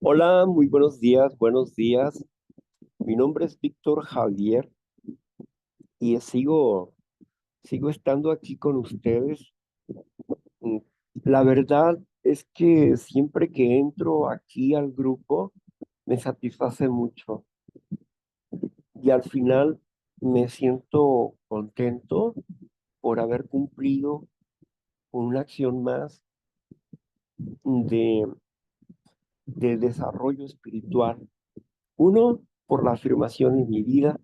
Hola, muy buenos días, buenos días. Mi nombre es Víctor Javier y sigo estando aquí con ustedes. Mm, La verdad es que siempre que entro aquí al grupo me satisface mucho y al final me siento contento por haber cumplido con una acción más de, de desarrollo espiritual. Uno, por la afirmación en mi vida.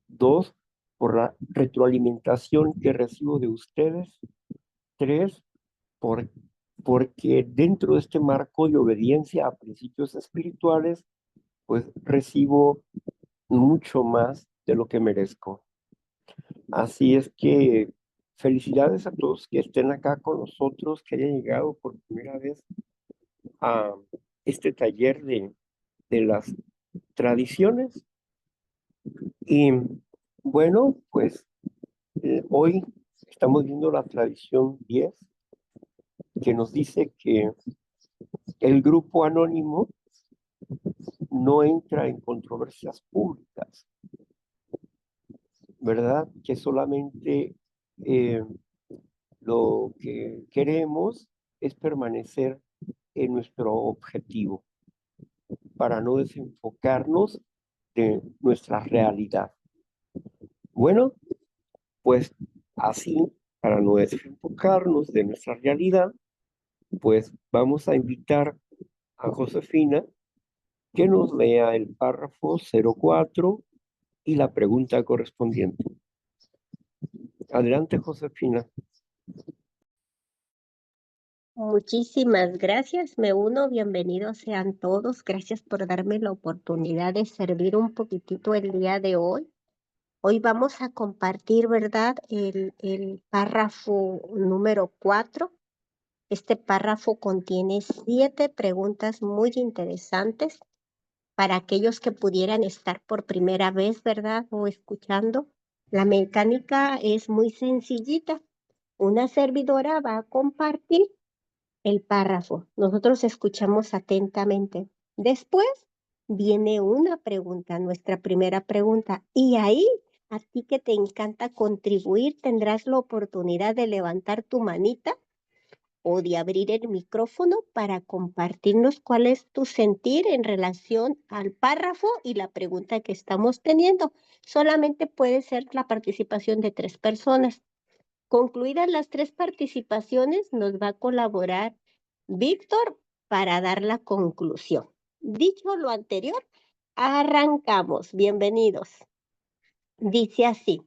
Dos, por la retroalimentación que recibo de ustedes. Tres, por, porque dentro de este marco de obediencia a principios espirituales, pues recibo mucho más de lo que merezco. Así es que felicidades a todos que estén acá con nosotros, que hayan llegado por primera vez a este taller de las tradiciones. Y bueno, pues hoy estamos viendo la tradición 10 que nos dice que el grupo anónimo no entra en controversias públicas, ¿verdad? Que solamente eh, lo que queremos es permanecer en nuestro objetivo para no desenfocarnos de nuestra realidad. Bueno, pues así, para no desenfocarnos de nuestra realidad, pues vamos a invitar a Josefina que nos lea el párrafo 04 y la pregunta correspondiente. Adelante, Josefina. Muchísimas gracias, me uno, bienvenidos sean todos. Gracias por darme la oportunidad de servir un poquitito el día de hoy. Hoy vamos a compartir, ¿verdad? El párrafo número 4. Este párrafo contiene 7 preguntas muy interesantes para aquellos que pudieran estar por primera vez, ¿verdad? O escuchando. La mecánica es muy sencillita. Una servidora va a compartir el párrafo. Nosotros escuchamos atentamente. Después viene una pregunta, nuestra primera pregunta. Y ahí, a ti que te encanta contribuir, tendrás la oportunidad de levantar tu manita o de abrir el micrófono para compartirnos cuál es tu sentir en relación al párrafo y la pregunta que estamos teniendo. Solamente puede ser la participación de 3 personas. Concluidas las 3 participaciones, nos va a colaborar Víctor para dar la conclusión. Dicho lo anterior, arrancamos. Bienvenidos. Dice así: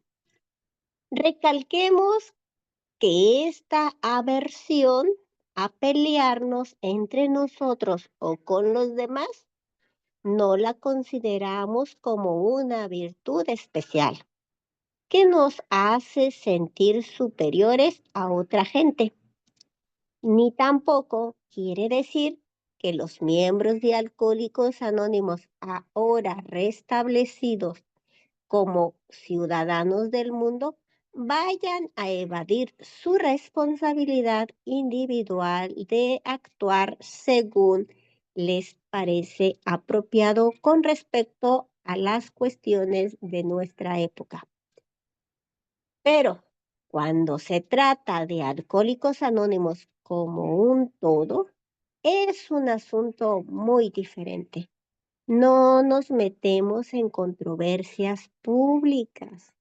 recalquemos que esta aversión a pelearnos entre nosotros o con los demás no la consideramos como una virtud especial que nos hace sentir superiores a otra gente. Ni tampoco quiere decir que los miembros de Alcohólicos Anónimos, ahora restablecidos como ciudadanos del mundo, vayan a evadir su responsabilidad individual de actuar según les parece apropiado con respecto a las cuestiones de nuestra época. Pero cuando se trata de Alcohólicos Anónimos como un todo, es un asunto muy diferente. No nos metemos en controversias públicas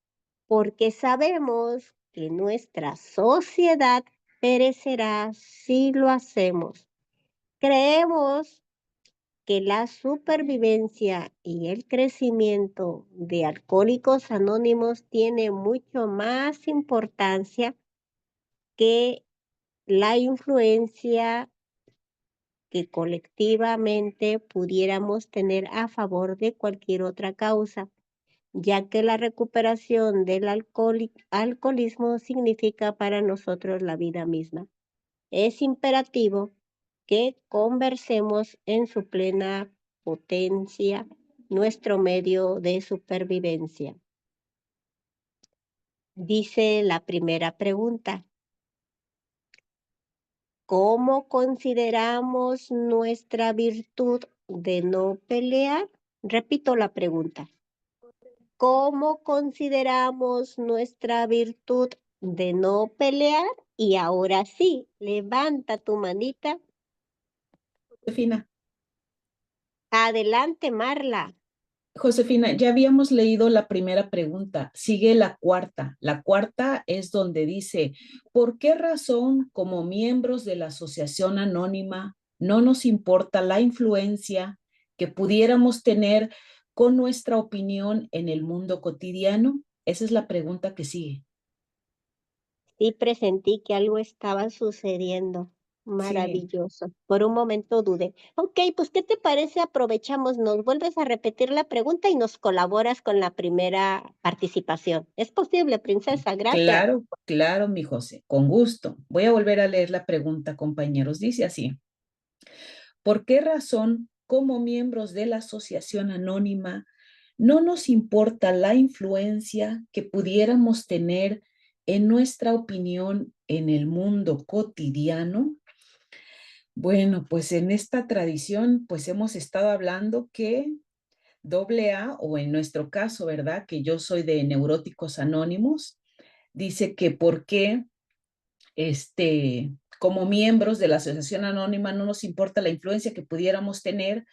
porque sabemos que nuestra sociedad perecerá si lo hacemos. Creemos que la supervivencia y el crecimiento de Alcohólicos Anónimos tiene mucho más importancia que la influencia que colectivamente pudiéramos tener a favor de cualquier otra causa, ya que la recuperación del alcoholismo significa para nosotros la vida misma. Es imperativo que conversemos en su plena potencia nuestro medio de supervivencia. Dice la primera pregunta: ¿cómo consideramos nuestra virtud de no pelear. Repito la pregunta. ¿Cómo consideramos nuestra virtud de no pelear? Y ahora sí, levanta tu manita. Josefina, Adelante, Marla. Josefina, ya habíamos leído la primera pregunta, sigue la cuarta. La cuarta es donde dice, ¿por qué razón como miembros de la asociación anónima no nos importa la influencia que pudiéramos tener con nuestra opinión en el mundo cotidiano? Esa es la pregunta que sigue. Sí presentí que algo estaba sucediendo. Sí, Maravilloso. Por un momento dudé. Ok, pues ¿qué te parece? Aprovechamos, nos vuelves a repetir la pregunta y nos colaboras con la primera participación. Es posible, princesa. Gracias. claro, claro, mi José, con gusto. Voy a volver a leer la pregunta, compañeros. Dice así. ¿Por qué razón, como miembros de la asociación anónima, no nos importa la influencia que pudiéramos tener en nuestra opinión en el mundo cotidiano? Bueno, pues en esta tradición, pues hemos estado hablando que AA, o en nuestro caso, ¿verdad? Que yo soy de Neuróticos Anónimos, dice que por qué como miembros de la Asociación Anónima no nos importa la influencia que pudiéramos tener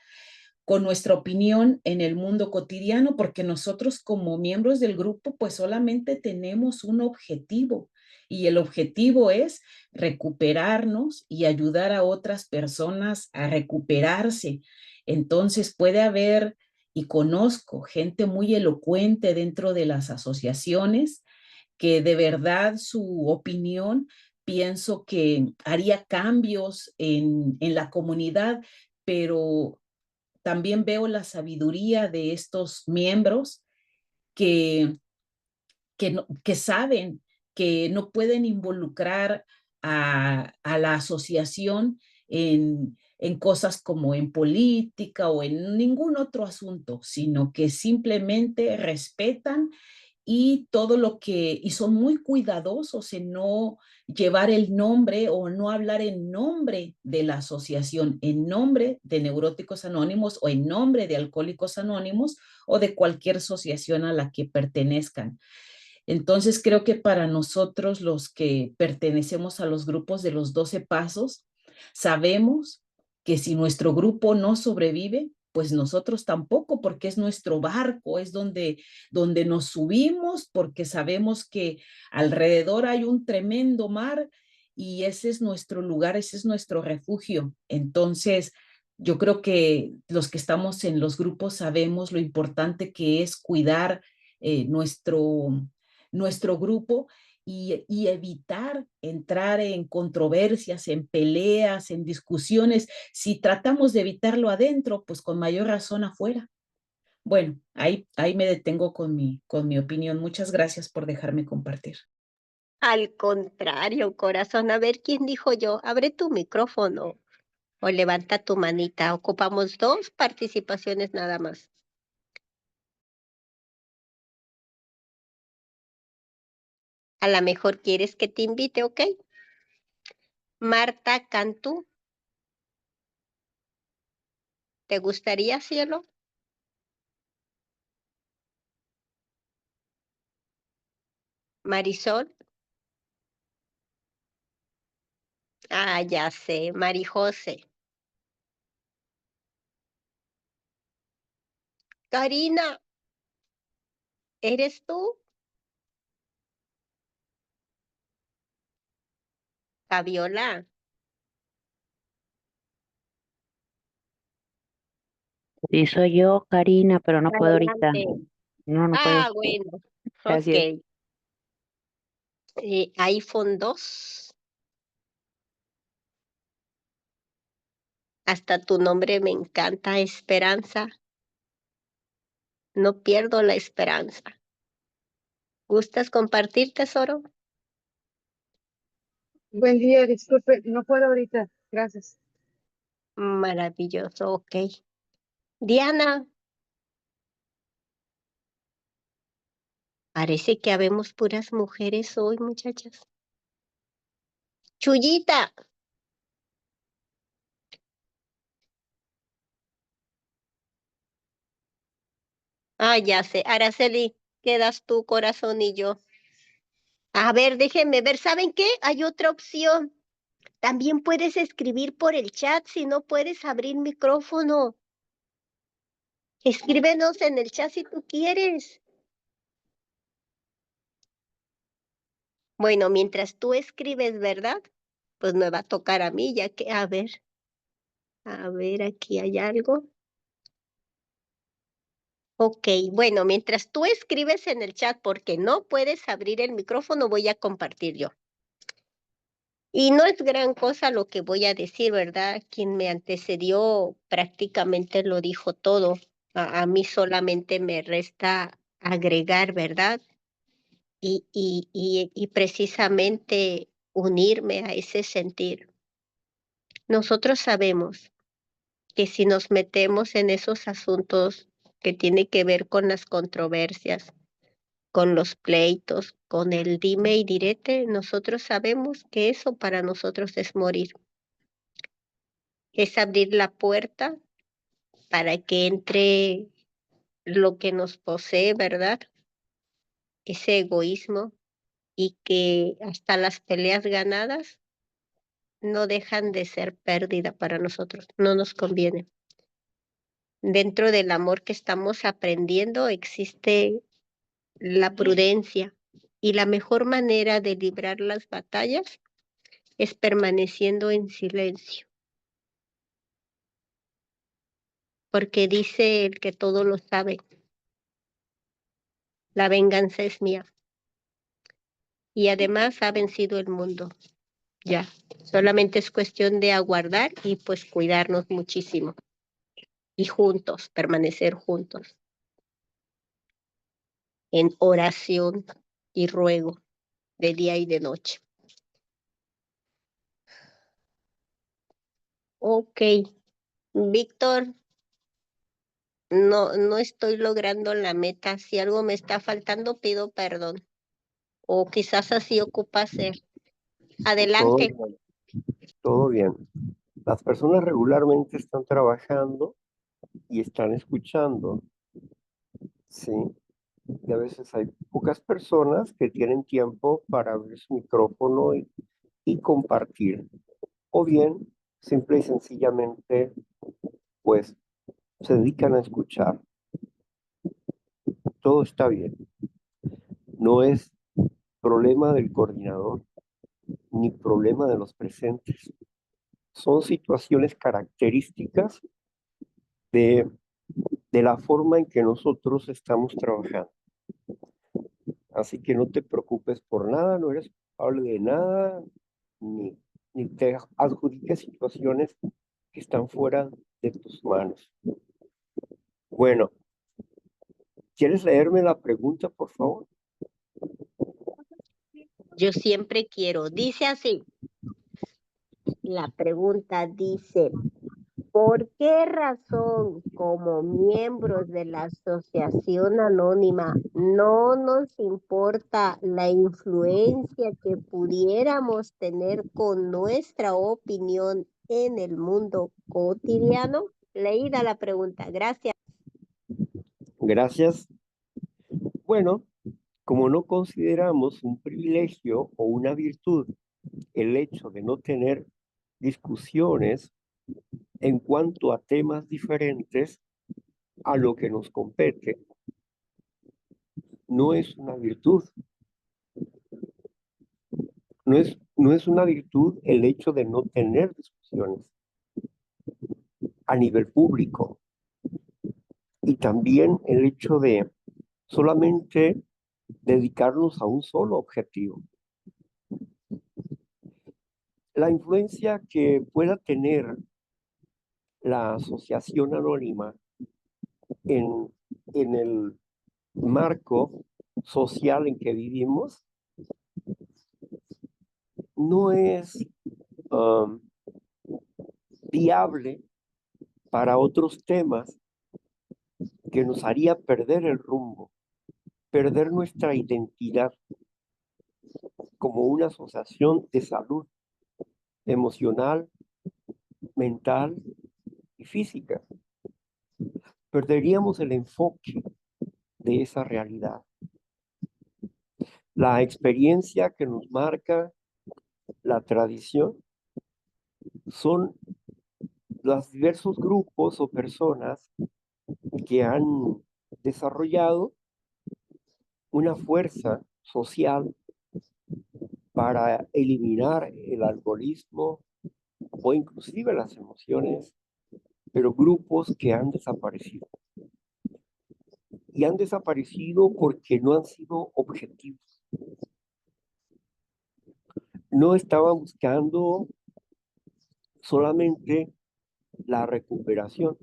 con nuestra opinión en el mundo cotidiano, porque nosotros como miembros del grupo, pues solamente tenemos un objetivo y el objetivo es recuperarnos y ayudar a otras personas a recuperarse. Entonces puede haber, y conozco gente muy elocuente dentro de las asociaciones, que de verdad su opinión pienso que haría cambios en la comunidad, pero también veo la sabiduría de estos miembros que, que saben que no pueden involucrar a la asociación en cosas como en política o en ningún otro asunto, sino que simplemente respetan y todo lo que, y son muy cuidadosos en no llevar el nombre o no hablar en nombre de la asociación, en nombre de Neuróticos Anónimos o en nombre de Alcohólicos Anónimos o de cualquier asociación a la que pertenezcan. Entonces creo que para nosotros los que pertenecemos a los grupos de los 12 pasos, sabemos que si nuestro grupo no sobrevive, pues nosotros tampoco, porque es nuestro barco, es donde nos subimos, porque sabemos que alrededor hay un tremendo mar y ese es nuestro lugar, ese es nuestro refugio. Entonces, yo creo que los que estamos en los grupos sabemos lo importante que es cuidar nuestro grupo y evitar entrar en controversias, en peleas, en discusiones. Si tratamos de evitarlo adentro, pues con mayor razón afuera. Bueno, ahí me detengo con mi opinión. Muchas gracias por dejarme compartir. Al contrario, corazón. A ver, ¿quién dijo yo? Abre tu micrófono o levanta tu manita. Ocupamos dos participaciones nada más. A lo mejor quieres que te invite, ¿ok? Marta Cantú, ¿te gustaría, cielo? Marisol. Ah, ya sé, Marijose. Karina, ¿eres tú? Fabiola, Sí, soy yo, Karina, pero no puedo ahorita. adelante. No, no puedo. Ah, bueno, Gracias. ok. iPhone 2. Hasta tu nombre me encanta, Esperanza. No pierdo la esperanza. ¿Gustas compartir, tesoro? Buen día, disculpe, no puedo ahorita, gracias. Maravilloso, ok. Diana, parece que habemos puras mujeres hoy, muchachas. Chuyita, Ah, ya sé. Araceli, quedas tú, corazón y yo. A ver, déjenme ver. ¿Saben qué? Hay otra opción. También puedes escribir por el chat si no puedes abrir micrófono. Escríbenos en el chat si tú quieres. Bueno, mientras tú escribes, ¿verdad? Pues me va a tocar a mí, ya que, a ver, aquí hay algo. Ok, bueno, mientras tú escribes en el chat porque no puedes abrir el micrófono, voy a compartir yo. Y no es gran cosa lo que voy a decir, ¿verdad? Quien me antecedió prácticamente lo dijo todo. A mí solamente me resta agregar, ¿verdad? Y precisamente unirme a ese sentir. Nosotros sabemos que si nos metemos en esos asuntos que tienen que ver con las controversias, con los pleitos, con el dime y direte, nosotros sabemos que eso para nosotros es morir. Es abrir la puerta para que entre lo que nos posee, ¿verdad? Ese egoísmo y que hasta las peleas ganadas no dejan de ser pérdida para nosotros, no nos conviene. Dentro del amor que estamos aprendiendo existe la prudencia y la mejor manera de librar las batallas es permaneciendo en silencio, porque dice el que todo lo sabe, la venganza es mía y además ha vencido el mundo. Ya, solamente es cuestión de aguardar y pues cuidarnos muchísimo y juntos, permanecer juntos en oración y ruego de día y de noche. Ok, Víctor, no estoy logrando la meta. Si algo me está faltando, pido perdón. O quizás así ocupa ser. Todo Adelante. bien, todo bien. Las personas regularmente están trabajando y están escuchando, ¿sí? Y a veces hay pocas personas que tienen tiempo para abrir su micrófono y compartir. O bien, simple y sencillamente, pues, se dedican a escuchar. Todo está bien. No es problema del coordinador ni problema de los presentes. Son situaciones características de, de la forma en que nosotros estamos trabajando. Así que no te preocupes por nada, no eres culpable de nada, ni, ni te adjudiques situaciones que están fuera de tus manos. Bueno, ¿quieres leerme la pregunta, por favor? Yo siempre quiero. Dice así. La pregunta dice, ¿por qué razón como miembros de la asociación anónima no nos importa la influencia que pudiéramos tener con nuestra opinión en el mundo cotidiano? Leída la pregunta, gracias. Gracias. Bueno, como no consideramos un privilegio o una virtud el hecho de no tener discusiones en cuanto a temas diferentes a lo que nos compete, no es una virtud. No es una virtud el hecho de no tener discusiones a nivel público y también el hecho de solamente dedicarnos a un solo objetivo. La influencia que pueda tener la asociación anónima en, en el marco social en que vivimos no es um, viable para otros temas que nos haría perder el rumbo, perder nuestra identidad como una asociación de salud emocional, mental y física. Perderíamos el enfoque de esa realidad. La experiencia que nos marca la tradición son los diversos grupos o personas que han desarrollado una fuerza social para eliminar el alcoholismo o inclusive las emociones, pero grupos que han desaparecido. Y han desaparecido porque no han sido objetivos. No estaban buscando solamente la recuperación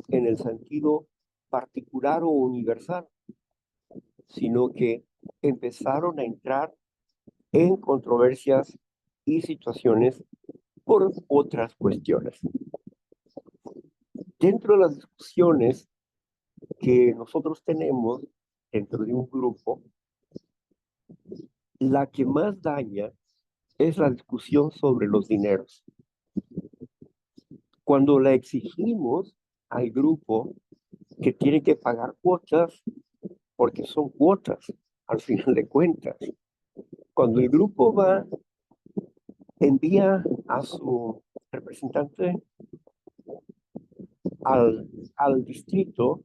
en el sentido particular o universal, sino que empezaron a entrar en controversias y situaciones por otras cuestiones. Dentro de las discusiones que nosotros tenemos dentro de un grupo, la que más daña es la discusión sobre los dineros. Cuando le exigimos al grupo que tiene que pagar cuotas, porque son cuotas al final de cuentas. Cuando el grupo envía a su representante al distrito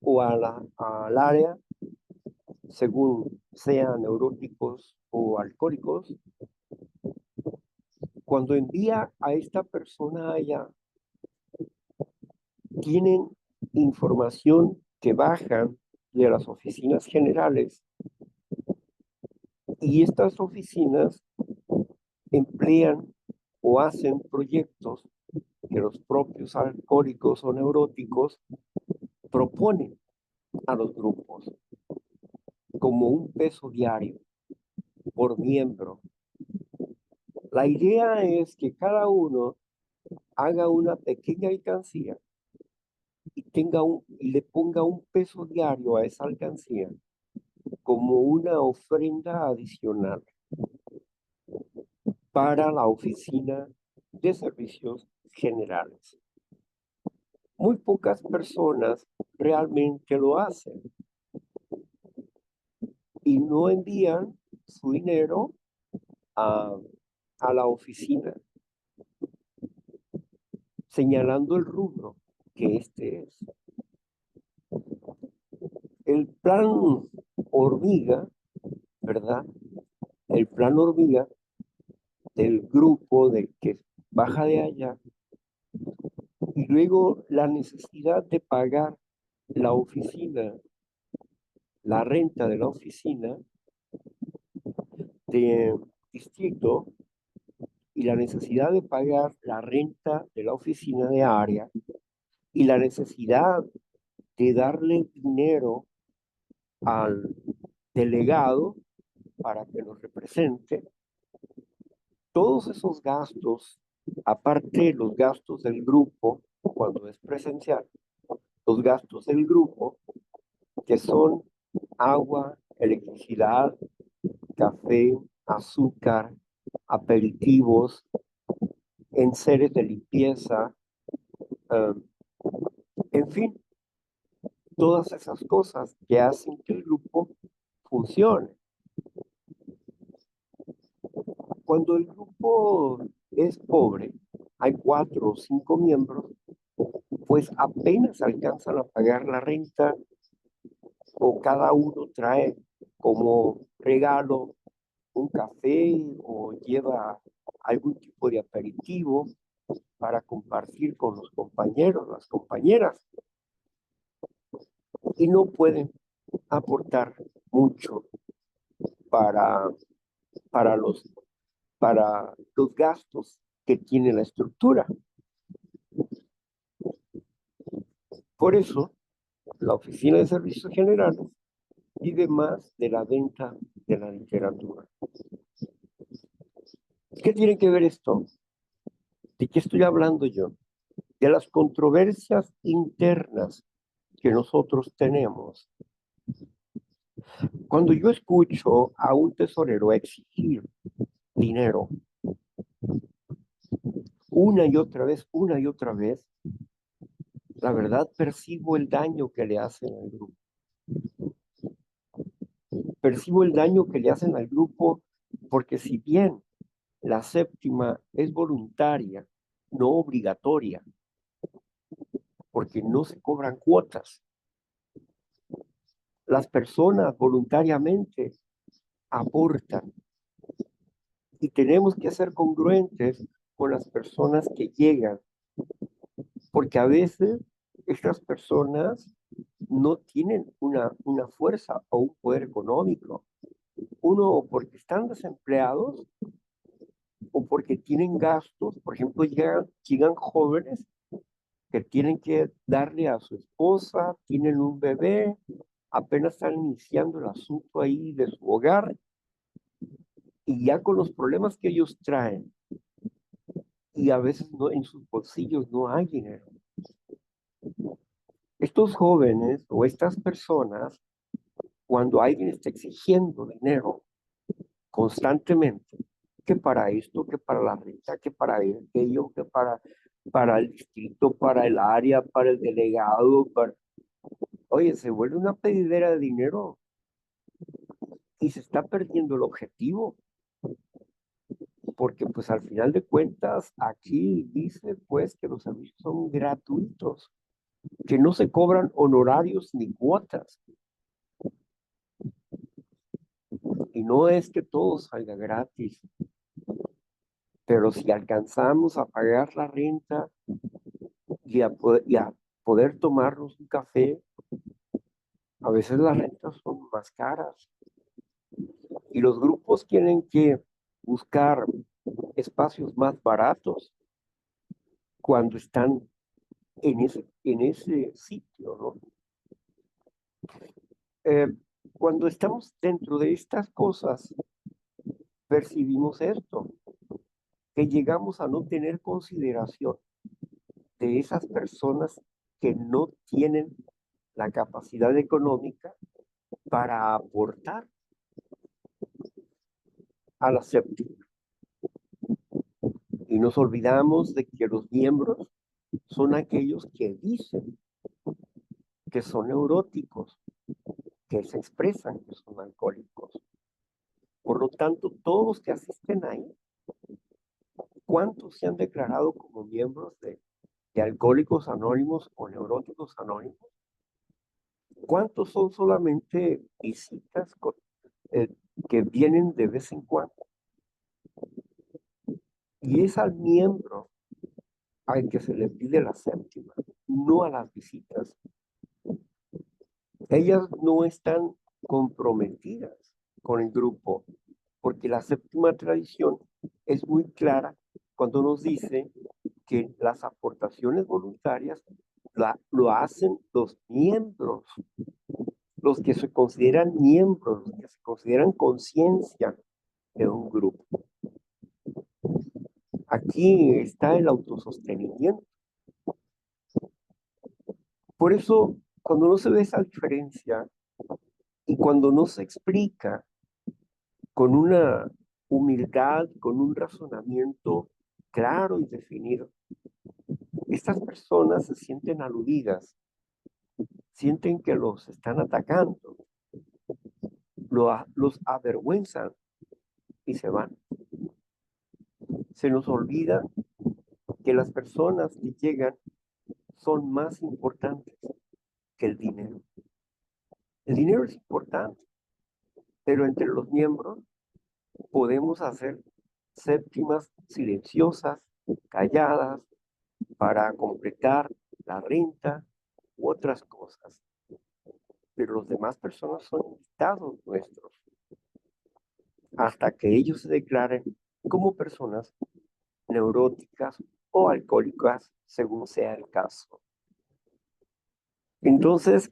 o al área, según sean neuróticos o alcohólicos, cuando envía a esta persona allá, tienen información que bajan de las oficinas generales y estas oficinas emplean o hacen proyectos que los propios alcohólicos o neuróticos proponen a los grupos como un peso diario por miembro. La idea es que cada uno haga una pequeña alcancía y le ponga un peso diario a esa alcancía como una ofrenda adicional para la oficina de servicios generales. Muy pocas personas realmente lo hacen y no envían su dinero a la oficina, señalando el rubro que este es. El plan hormiga, ¿verdad? El plan hormiga del grupo del que baja de allá y luego la necesidad de pagar la oficina, la renta de la oficina de distrito y la necesidad de pagar la renta de la oficina de área y la necesidad de darle dinero al delegado para que nos represente. Todos esos gastos, aparte de los gastos del grupo, cuando es presencial, los gastos del grupo, que son agua, electricidad, café, azúcar, aperitivos, enseres de limpieza, en fin, todas esas cosas que hacen que el grupo funcione. Cuando el grupo es pobre, hay 4 o 5 miembros, pues apenas alcanzan a pagar la renta o cada uno trae como regalo un café o lleva algún tipo de aperitivo para compartir con los compañeros, las compañeras, y no pueden aportar mucho para, para los, para los gastos que tiene la estructura. Por eso, la Oficina de Servicios Generales vive más de la venta de la literatura. ¿Qué tiene que ver esto? ¿De qué estoy hablando yo? De las controversias internas que nosotros tenemos. Cuando yo escucho a un tesorero exigir dinero una y otra vez, La verdad, percibo el daño que le hacen al grupo. Percibo el daño que le hacen al grupo porque si bien la séptima es voluntaria, no obligatoria, porque no se cobran cuotas, las personas voluntariamente aportan y tenemos que ser congruentes con las personas que llegan, porque a veces estas personas no tienen una fuerza o un poder económico. Uno, porque están desempleados o porque tienen gastos. Por ejemplo, llegan jóvenes que tienen que darle a su esposa, tienen un bebé, apenas están iniciando el asunto ahí de su hogar y ya con los problemas que ellos traen y a veces no, en sus bolsillos no hay dinero. Estos jóvenes o estas personas, cuando alguien está exigiendo dinero constantemente, que para esto, que para la renta, que para aquello, que para el distrito, para el área, para el delegado, oye, se vuelve una pedidera de dinero y se está perdiendo el objetivo, porque pues al final de cuentas aquí dice pues que los servicios son gratuitos, que no se cobran honorarios ni cuotas. Y no es que todo salga gratis, pero si alcanzamos a pagar la renta y a poder tomarnos un café, a veces las rentas son más caras. Y los grupos tienen que buscar espacios más baratos cuando están en ese sitio, ¿no? Cuando estamos dentro de estas cosas, percibimos esto, que llegamos a no tener consideración de esas personas que no tienen la capacidad económica para aportar a la séptima. Y nos olvidamos de que los miembros son aquellos que dicen que son neuróticos, que se expresan que son alcohólicos. Por lo tanto, todos los que asisten ahí, ¿cuántos se han declarado como miembros de Alcohólicos Anónimos o Neuróticos Anónimos? ¿Cuántos son solamente visitas que vienen de vez en cuando? Y es al miembro al que se le pide la séptima, no a las visitas. Ellas no están comprometidas con el grupo, porque la séptima tradición es muy clara cuando nos dice que las aportaciones voluntarias lo hacen los miembros, los que se consideran miembros, los que se consideran conciencia de un grupo. Aquí está el autosostenimiento. Por eso, cuando no se ve esa diferencia y cuando no se explica con una humildad, con un razonamiento claro y definido, estas personas se sienten aludidas, sienten que los están atacando, los avergüenzan y se van. Se nos olvida que las personas que llegan son más importantes que el dinero. El dinero es importante, pero entre los miembros podemos hacer séptimas silenciosas, calladas, para completar la renta u otras cosas. Pero los demás personas son invitados nuestros hasta que ellos se declaren como personas neuróticas o alcohólicas, según sea el caso. Entonces,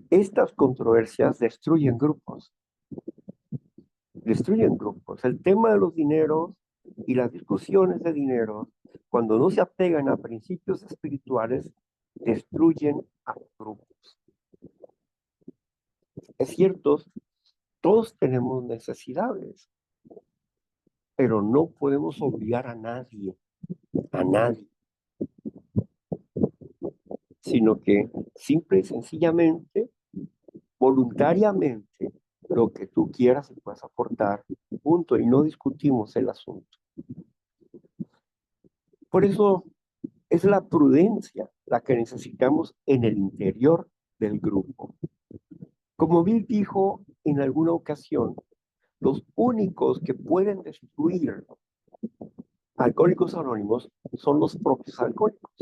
estas controversias destruyen grupos. Destruyen grupos. El tema de los dineros y las discusiones de dinero, cuando no se apegan a principios espirituales, destruyen a grupos. Es cierto, todos tenemos necesidades, pero no podemos obligar a nadie, sino que simple y sencillamente, voluntariamente, lo que tú quieras y puedas aportar, punto, y no discutimos el asunto. Por eso es la prudencia la que necesitamos en el interior del grupo. Como Bill dijo en alguna ocasión, los únicos que pueden destruir Alcohólicos Anónimos son los propios alcohólicos.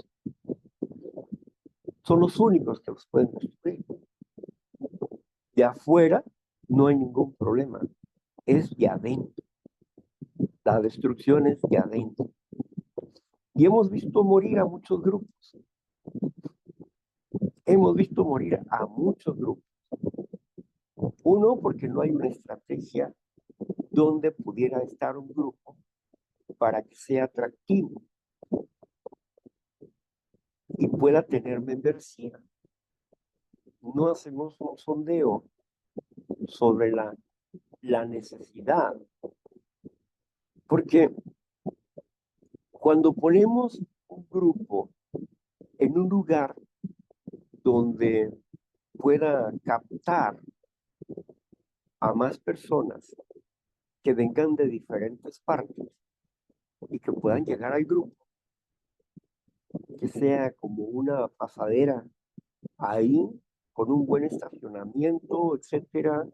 Son los únicos que los pueden destruir. De afuera no hay ningún problema. Es de adentro. La destrucción es de adentro. Y hemos visto morir a muchos grupos. Hemos visto morir a muchos grupos. Uno, porque no hay una estrategia donde pudiera estar un grupo para que sea atractivo y pueda tener membresía. No hacemos un sondeo sobre la necesidad. Porque cuando ponemos un grupo en un lugar donde pueda captar a más personas que vengan de diferentes partes y que puedan llegar al grupo, que sea como una pasadera ahí, con un buen estacionamiento, etcétera.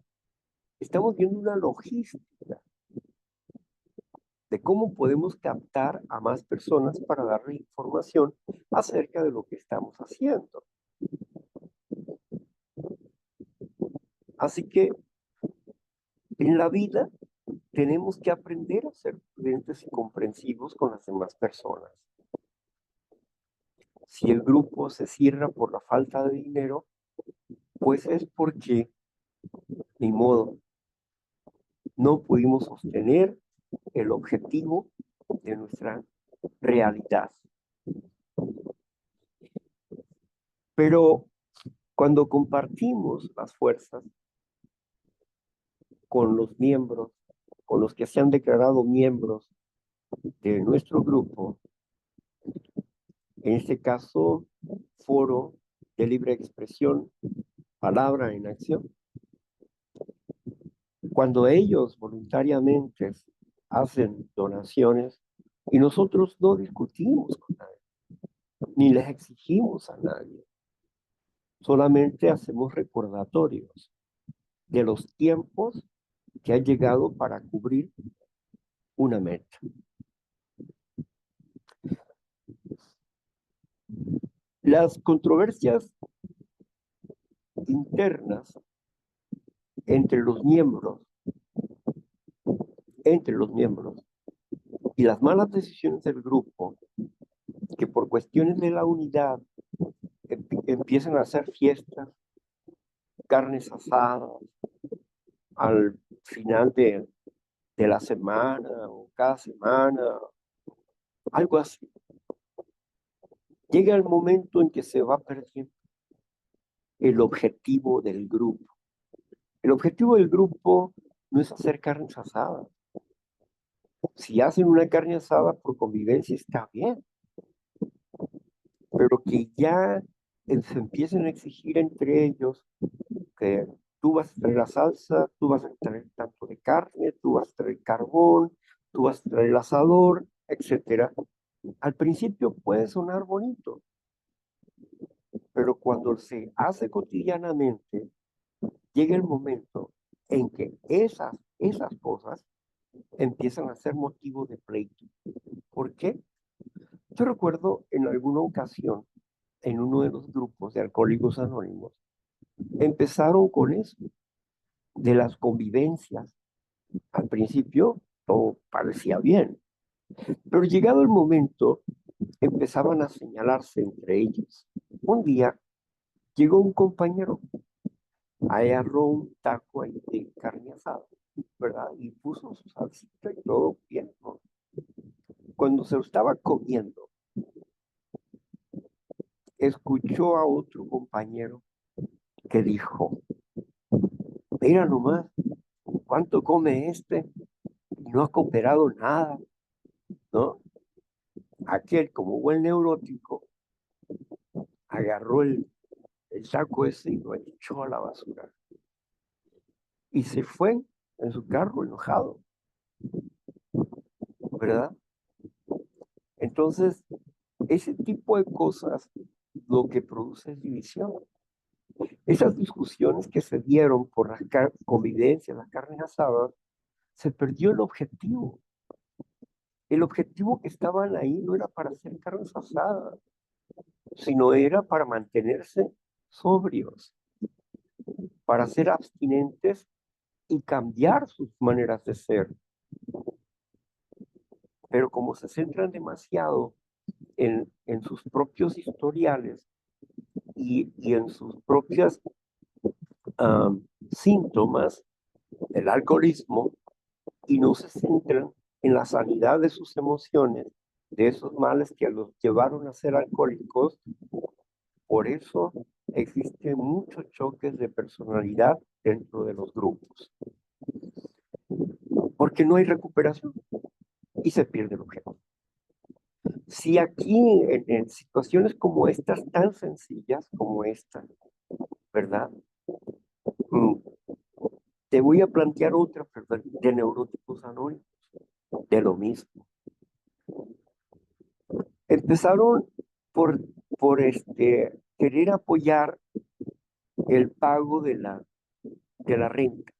Estamos viendo una logística de cómo podemos captar a más personas para darle información acerca de lo que estamos haciendo. Así que en la vida tenemos que aprender a ser prudentes y comprensivos con las demás personas. Si el grupo se cierra por la falta de dinero, pues es porque, ni modo, no pudimos sostener el objetivo de nuestra realidad. Pero cuando compartimos las fuerzas con los miembros, con los que se han declarado miembros de nuestro grupo, en este caso, Foro de Libre Expresión, Palabra en Acción, cuando ellos voluntariamente hacen donaciones y nosotros no discutimos con nadie, ni les exigimos a nadie, solamente hacemos recordatorios de los tiempos que han llegado para cubrir una meta. Las controversias internas entre los miembros y las malas decisiones del grupo, que por cuestiones de la unidad empiezan a hacer fiestas, carnes asadas, al final de la semana o cada semana, algo así. Llega el momento en que se va perdiendo el objetivo del grupo. El objetivo del grupo no es hacer carnes asadas. Si hacen una carne asada por convivencia está bien, pero que ya se empiecen a exigir entre ellos que tú vas a traer la salsa, tú vas a traer tanto de carne, tú vas a traer carbón, tú vas a traer el asador, etcétera. Al principio puede sonar bonito, pero cuando se hace cotidianamente, llega el momento en que esas cosas empiezan a ser motivo de pleito. ¿Por qué? Yo recuerdo en alguna ocasión, en uno de los grupos de Alcohólicos Anónimos, empezaron con eso, de las convivencias. Al principio todo parecía bien, pero llegado el momento empezaban a señalarse entre ellos. Un día llegó un compañero, agarró un taco ahí de carne asada, ¿verdad? Y puso su salsita y todo bien, ¿no? Cuando se lo estaba comiendo, escuchó a otro compañero que dijo, mira nomás, ¿cuánto come este? No ha cooperado nada, ¿no? Aquel, como buen neurótico, agarró el saco ese y lo echó a la basura. Y se fue en su carro enojado, ¿verdad? Entonces, ese tipo de cosas lo que produce es división. Esas discusiones que se dieron por las convivencias, las carnes asadas, se perdió el objetivo. El objetivo que estaban ahí no era para hacer carnes asadas, sino era para mantenerse sobrios, para ser abstinentes y cambiar sus maneras de ser. Pero como se centran demasiado en sus propios historiales y en sus propias síntomas del alcoholismo y no se centran en la sanidad de sus emociones, de esos males que los llevaron a ser alcohólicos, por eso existen muchos choques de personalidad dentro de los grupos, porque no hay recuperación y se pierde el objetivo. Si aquí en situaciones como estas, tan sencillas como esta, ¿verdad? Te voy a plantear otra, ¿verdad? De neuróticos anónimos, de lo mismo. Empezaron por querer apoyar el pago de la renta.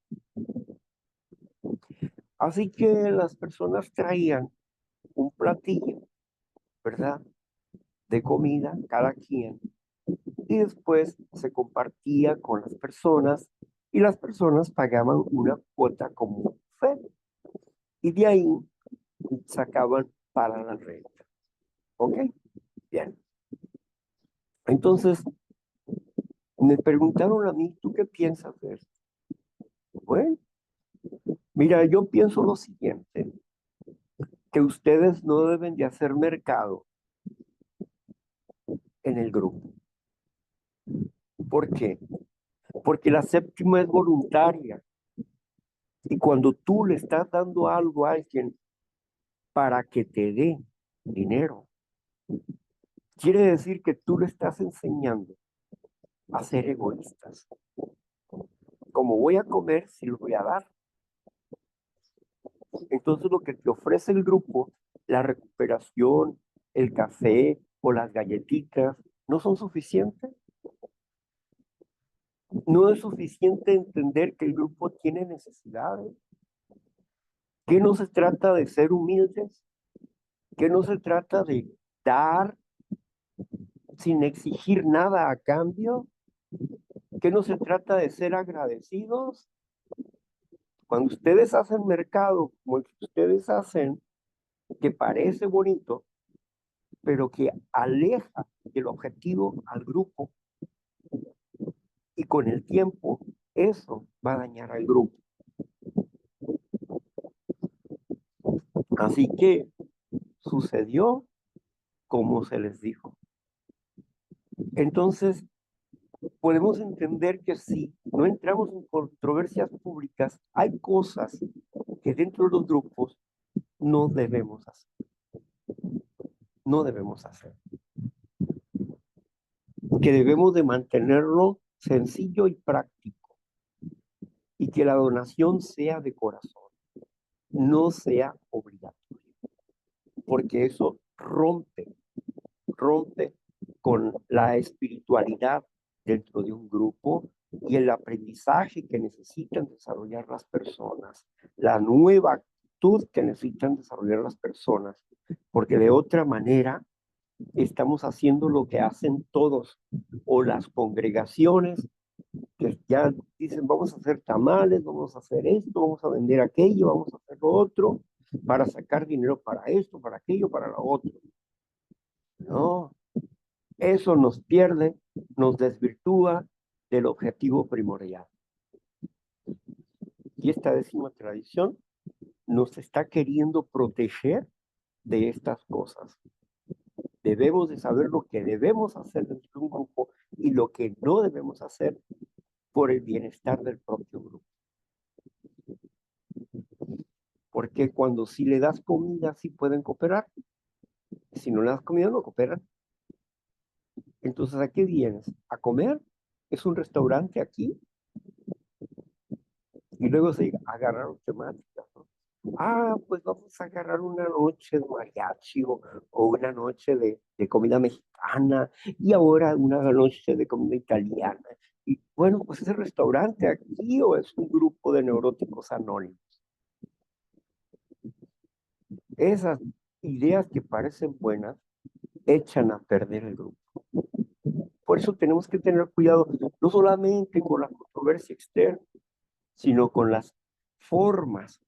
Así que las personas traían un platillo, ¿verdad? De comida, cada quien, y después se compartía con las personas y las personas pagaban una cuota como buffet y de ahí sacaban para la renta. ¿Ok? Bien. Entonces, me preguntaron a mí, ¿tú qué piensas de esto? Bueno, mira, yo pienso lo siguiente, que ustedes no deben de hacer mercado en el grupo. ¿Por qué? Porque la séptima es voluntaria. Y cuando tú le estás dando algo a alguien para que te dé dinero, quiere decir que tú le estás enseñando a ser egoístas. Como voy a comer, si lo voy a dar. Entonces lo que te ofrece el grupo, la recuperación, el café o las galletitas, no son suficientes. No es suficiente entender que el grupo tiene necesidades, que no se trata de ser humildes, que no se trata de dar sin exigir nada a cambio, que no se trata de ser agradecidos. Cuando ustedes hacen mercado, como el que ustedes hacen, que parece bonito, pero que aleja del objetivo al grupo, y con el tiempo eso va a dañar al grupo. Así que sucedió como se les dijo. Entonces, podemos entender que si no entramos en controversias públicas, hay cosas que dentro de los grupos no debemos hacer. No debemos hacer. Que debemos de mantenerlo sencillo y práctico. Y que la donación sea de corazón, no sea obligatorio. Porque eso rompe con la espiritualidad dentro de un grupo y el aprendizaje que necesitan desarrollar las personas, la nueva actitud que necesitan desarrollar las personas, porque de otra manera estamos haciendo lo que hacen todos o las congregaciones que ya dicen vamos a hacer tamales, vamos a hacer esto, vamos a vender aquello, vamos a hacer lo otro, para sacar dinero para esto, para aquello, para lo otro. No, eso nos pierde, nos desvirtúa del objetivo primordial. Y esta décima tradición nos está queriendo proteger de estas cosas. Debemos de saber lo que debemos hacer dentro de un grupo y lo que no debemos hacer por el bienestar del propio grupo. Porque cuando sí le das comida, sí pueden cooperar. Si no le das comida, no cooperan. Entonces, ¿a qué vienes? ¿A comer? ¿Es un restaurante aquí? Y luego se agarraron temáticas, ¿no? Ah, pues vamos a agarrar una noche de mariachi o una noche de comida mexicana y ahora una noche de comida italiana. Y bueno, pues ¿es el restaurante aquí o es un grupo de neuróticos anónimos? Esas ideas que parecen buenas echan a perder el grupo. Por eso tenemos que tener cuidado, no solamente con la controversia externa, sino con las formas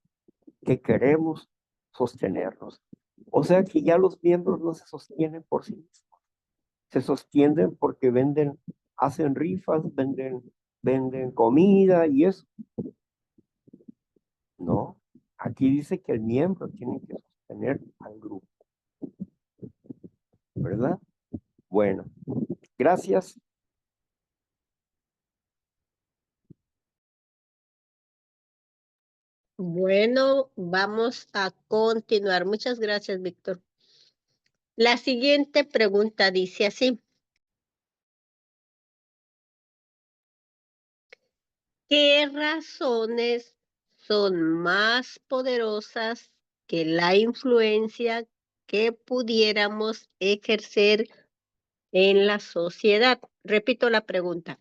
que queremos sostenernos. O sea que ya los miembros no se sostienen por sí mismos, se sostienen porque venden, hacen rifas, venden comida y eso. No, aquí dice que el miembro tiene que sostener al grupo, ¿verdad? Bueno, gracias. Bueno, vamos a continuar. Muchas gracias, Víctor. La siguiente pregunta dice así. ¿Qué razones son más poderosas que la influencia que pudiéramos ejercer en la sociedad? Repito la pregunta.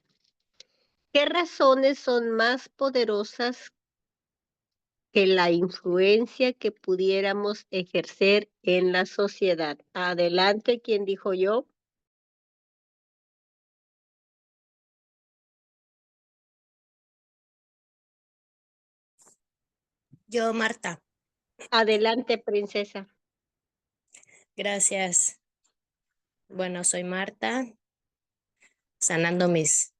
¿Qué razones son más poderosas que la influencia que pudiéramos ejercer en la sociedad? Adelante, ¿quién dijo yo? Yo, Marta, Adelante, princesa. gracias. Bueno, soy Marta, sanando mis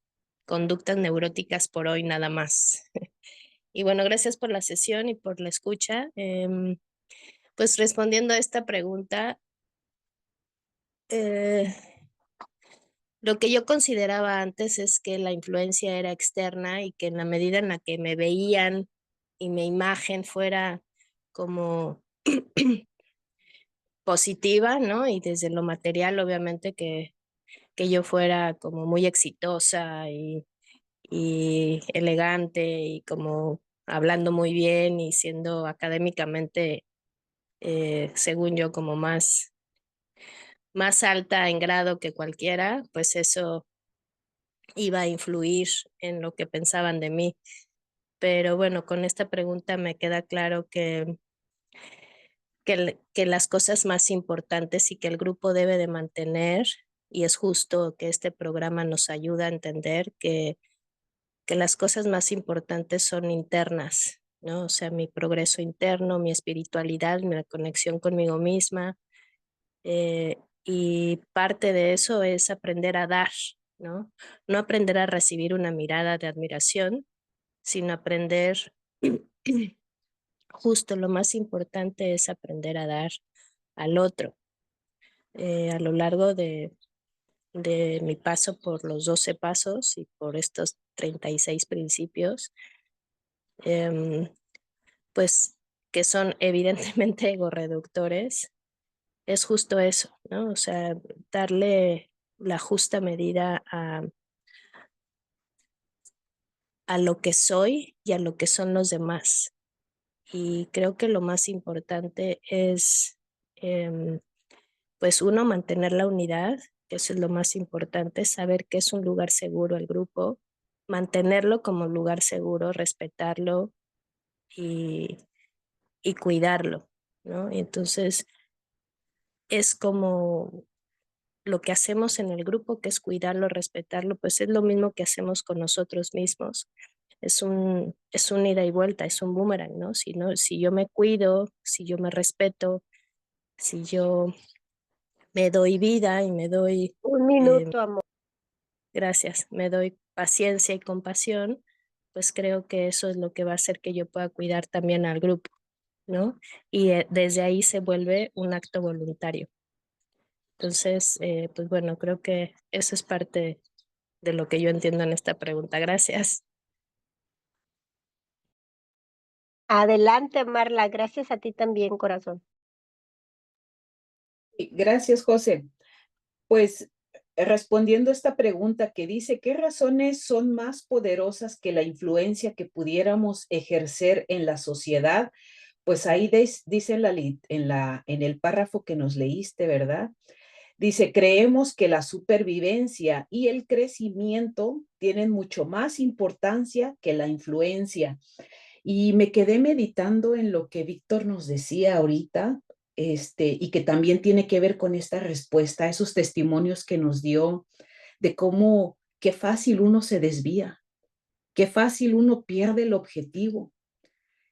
conductas neuróticas por hoy nada más. Y bueno, gracias por la sesión y por la escucha. Pues respondiendo a esta pregunta, eh, lo que yo consideraba antes es que la influencia era externa y que en la medida en la que me veían y mi imagen fuera como positiva, ¿no? Y desde lo material, obviamente que yo fuera como muy exitosa y elegante y como hablando muy bien y siendo académicamente, según yo, como más alta en grado que cualquiera, pues eso iba a influir en lo que pensaban de mí. Pero bueno, con esta pregunta me queda claro que las cosas más importantes y que el grupo debe de mantener, y es justo que este programa nos ayuda a entender que las cosas más importantes son internas, ¿no? O sea, mi progreso interno, mi espiritualidad, mi conexión conmigo misma. Y parte de eso es aprender a dar, ¿no? No aprender a recibir una mirada de admiración, sino aprender, justo lo más importante es aprender a dar al otro. A lo largo de mi paso por los 12 pasos y por estos 36 principios, pues que son evidentemente egorreductores, es justo eso, ¿no? O sea, darle la justa medida a lo que soy y a lo que son los demás. Y creo que lo más importante es, pues uno, mantener la unidad, que eso es lo más importante, saber que es un lugar seguro el grupo, mantenerlo como un lugar seguro, respetarlo y, y cuidarlo, ¿no? Y entonces es como lo que hacemos en el grupo, que es cuidarlo, respetarlo, pues es lo mismo que hacemos con nosotros mismos. Es un ida y vuelta, es un boomerang, ¿no? Si yo me cuido, si yo me respeto, si yo me doy vida y me doy, Un minuto, amor. gracias, me doy paciencia y compasión, pues creo que eso es lo que va a hacer que yo pueda cuidar también al grupo, ¿no? Y desde ahí se vuelve un acto voluntario. Entonces, pues bueno, creo que eso es parte de lo que yo entiendo en esta pregunta. Gracias. Adelante, Marla. Gracias a ti también, corazón. Gracias, José. Pues respondiendo a esta pregunta que dice, ¿qué razones son más poderosas que la influencia que pudiéramos ejercer en la sociedad? Pues ahí dice en el párrafo que nos leíste, ¿verdad? Dice, creemos que la supervivencia y el crecimiento tienen mucho más importancia que la influencia. Y me quedé meditando en lo que Víctor nos decía ahorita, y que también tiene que ver con esta respuesta, esos testimonios que nos dio de cómo, qué fácil uno se desvía, qué fácil uno pierde el objetivo,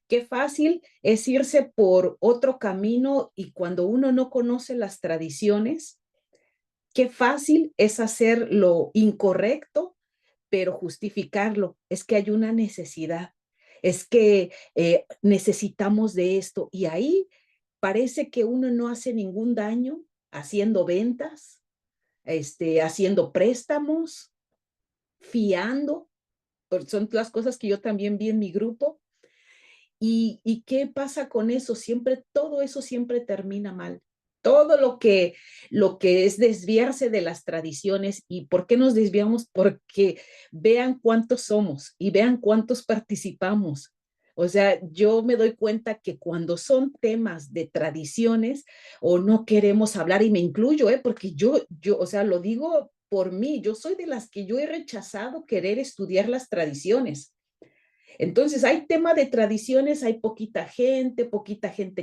qué fácil es irse por otro camino y cuando uno no conoce las tradiciones, qué fácil es hacer lo incorrecto, pero justificarlo. Es que hay una necesidad, es que necesitamos de esto. Y ahí parece que uno no hace ningún daño haciendo ventas, haciendo préstamos, fiando. Son las cosas que yo también vi en mi grupo. ¿Y qué pasa con eso? Siempre, todo eso siempre termina mal. Todo lo que es desviarse de las tradiciones. ¿Y por qué nos desviamos? Porque vean cuántos somos y vean cuántos participamos. O sea, yo me doy cuenta que cuando son temas de tradiciones o no queremos hablar, y me incluyo, porque o sea, lo digo por mí, yo soy de las que yo he rechazado querer estudiar las tradiciones. Entonces, hay tema de tradiciones, hay poquita gente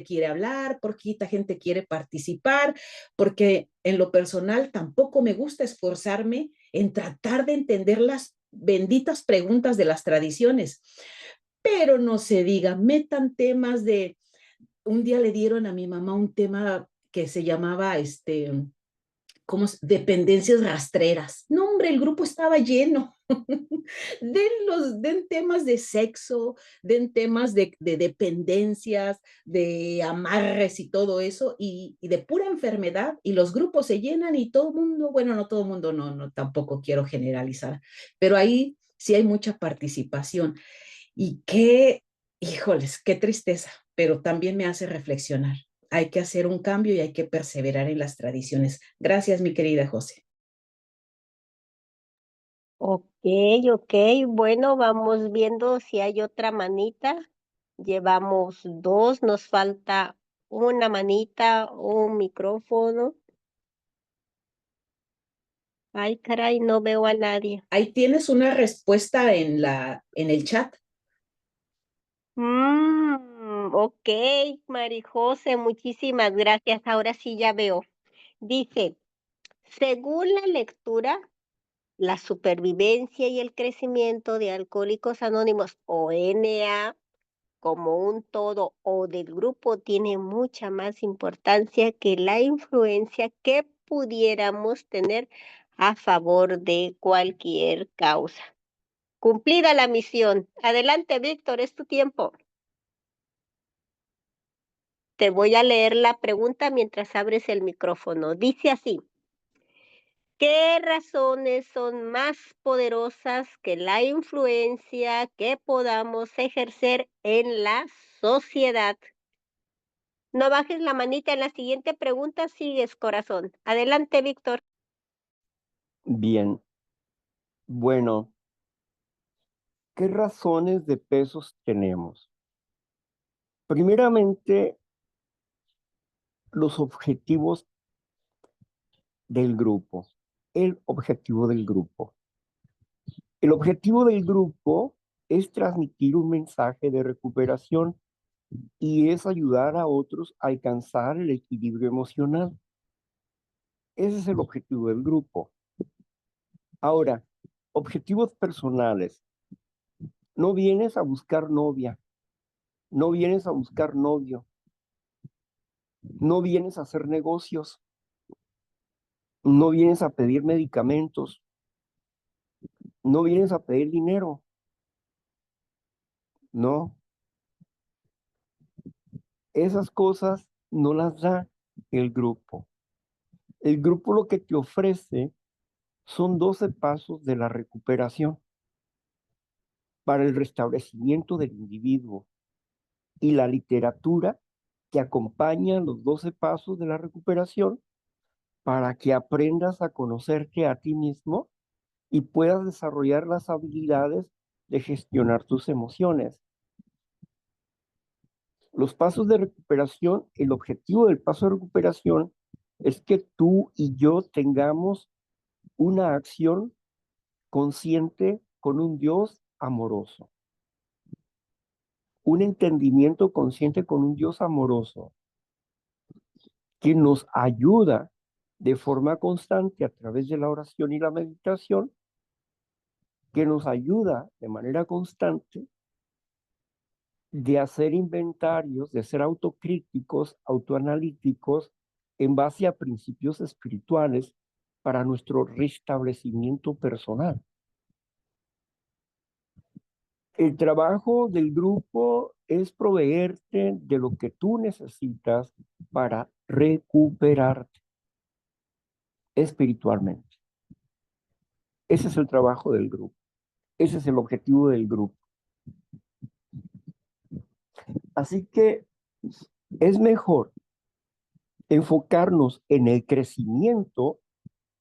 quiere hablar, poquita gente quiere participar, porque en lo personal tampoco me gusta esforzarme en tratar de entender las benditas preguntas de las tradiciones. Pero no se diga, metan temas de, un día le dieron a mi mamá un tema que se llamaba, como dependencias rastreras. No, hombre, el grupo estaba lleno. Den temas de sexo, den temas de dependencias, de amarres y todo eso, y de pura enfermedad, y los grupos se llenan y todo el mundo, bueno, no todo el mundo, no, tampoco quiero generalizar, pero ahí sí hay mucha participación. Y híjoles, qué tristeza, pero también me hace reflexionar. Hay que hacer un cambio y hay que perseverar en las tradiciones. Gracias, mi querida José. Ok, ok. Bueno, vamos viendo si hay otra manita. Llevamos dos, nos falta una manita, un micrófono. Ay, caray, no veo a nadie. Ahí tienes una respuesta en el chat. Ok, Marijose, muchísimas gracias. Ahora sí ya veo. Dice, según la lectura, la supervivencia y el crecimiento de Alcohólicos Anónimos o NA como un todo o del grupo tiene mucha más importancia que la influencia que pudiéramos tener a favor de cualquier causa. Cumplida la misión. Adelante, Víctor, es tu tiempo. Te voy a leer la pregunta mientras abres el micrófono. Dice así. ¿Qué razones son más poderosas que la influencia que podamos ejercer en la sociedad? No bajes la manita en la siguiente pregunta, sigues, corazón. Adelante, Víctor. Bien, bueno, ¿qué razones de pesos tenemos? Primeramente, los objetivos del grupo, el objetivo del grupo. El objetivo del grupo es transmitir un mensaje de recuperación y es ayudar a otros a alcanzar el equilibrio emocional. Ese es el objetivo del grupo. Ahora, objetivos personales. No vienes a buscar novia, no vienes a buscar novio, no vienes a hacer negocios, no vienes a pedir medicamentos, no vienes a pedir dinero. No, esas cosas no las da el grupo. El grupo lo que te ofrece son 12 pasos de la recuperación para el restablecimiento del individuo y la literatura que acompaña los 12 pasos de la recuperación para que aprendas a conocerte a ti mismo y puedas desarrollar las habilidades de gestionar tus emociones. Los pasos de recuperación, el objetivo del paso de recuperación es que tú y yo tengamos una acción consciente con un Dios amoroso. Un entendimiento consciente con un Dios amoroso que nos ayuda de forma constante a través de la oración y la meditación, que nos ayuda de manera constante de hacer inventarios, de ser autocríticos, autoanalíticos, en base a principios espirituales para nuestro restablecimiento personal. El trabajo del grupo es proveerte de lo que tú necesitas para recuperarte espiritualmente. Ese es el trabajo del grupo. Ese es el objetivo del grupo. Así que es mejor enfocarnos en el crecimiento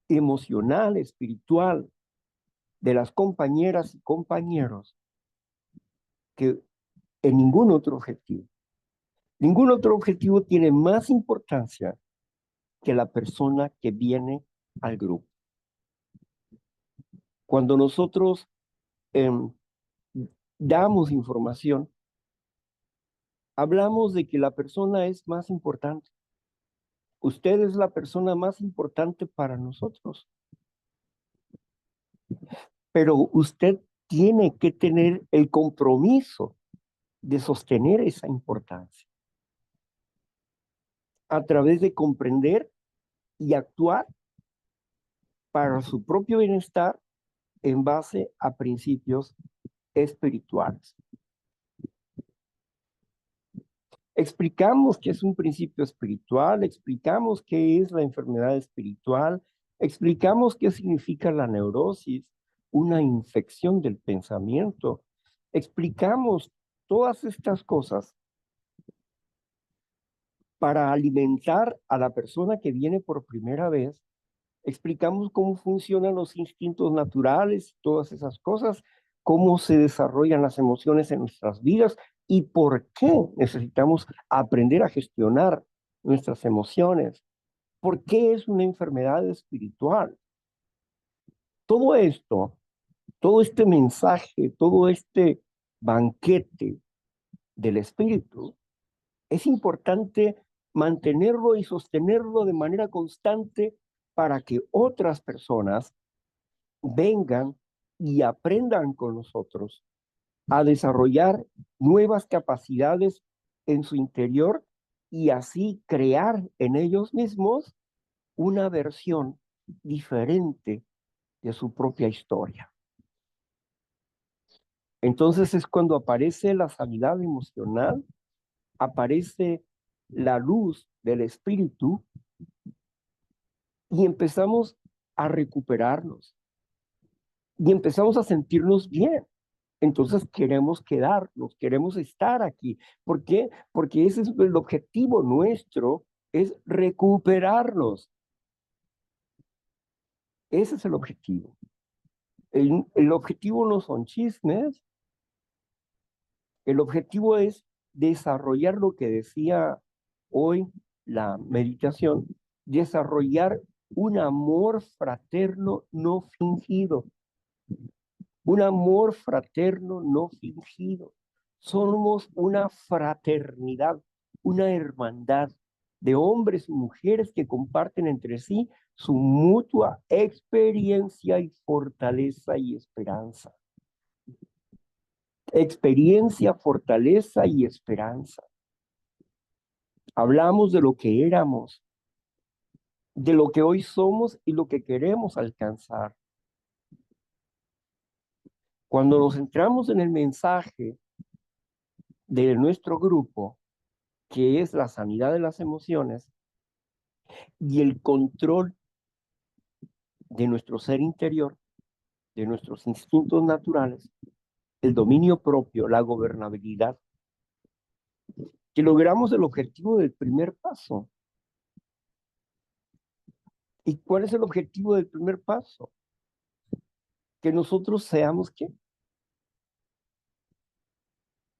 emocional, espiritual de las compañeras y compañeros que en ningún otro objetivo. Ningún otro objetivo tiene más importancia que la persona que viene al grupo. Cuando nosotros damos información, hablamos de que la persona es más importante. Usted es la persona más importante para nosotros. Pero usted tiene que tener el compromiso de sostener esa importancia a través de comprender y actuar para su propio bienestar en base a principios espirituales. Explicamos qué es un principio espiritual, explicamos qué es la enfermedad espiritual, explicamos qué significa la neurosis, una infección del pensamiento. Explicamos todas estas cosas para alimentar a la persona que viene por primera vez. Explicamos cómo funcionan los instintos naturales, todas esas cosas, cómo se desarrollan las emociones en nuestras vidas y por qué necesitamos aprender a gestionar nuestras emociones. ¿Por qué es una enfermedad espiritual? Todo esto, todo este mensaje, todo este banquete del espíritu, es importante mantenerlo y sostenerlo de manera constante para que otras personas vengan y aprendan con nosotros a desarrollar nuevas capacidades en su interior y así crear en ellos mismos una versión diferente de su propia historia. Entonces es cuando aparece la sanidad emocional, aparece la luz del espíritu y empezamos a recuperarnos y empezamos a sentirnos bien. Entonces queremos quedarnos, queremos estar aquí. ¿Por qué? Porque ese es el objetivo nuestro, es recuperarnos. Ese es el objetivo. El objetivo no son chismes, el objetivo es desarrollar lo que decía hoy la meditación, desarrollar un amor fraterno no fingido. Un amor fraterno no fingido. Somos una fraternidad, una hermandad de hombres y mujeres que comparten entre sí su mutua experiencia y fortaleza y esperanza. Experiencia, fortaleza y esperanza. Hablamos de lo que éramos, de lo que hoy somos y lo que queremos alcanzar. Cuando nos centramos en el mensaje de nuestro grupo, que es la sanidad de las emociones y el control de nuestro ser interior, de nuestros instintos naturales, el dominio propio, la gobernabilidad, que logramos el objetivo del primer paso. ¿Y cuál es el objetivo del primer paso? Que nosotros seamos, ¿qué?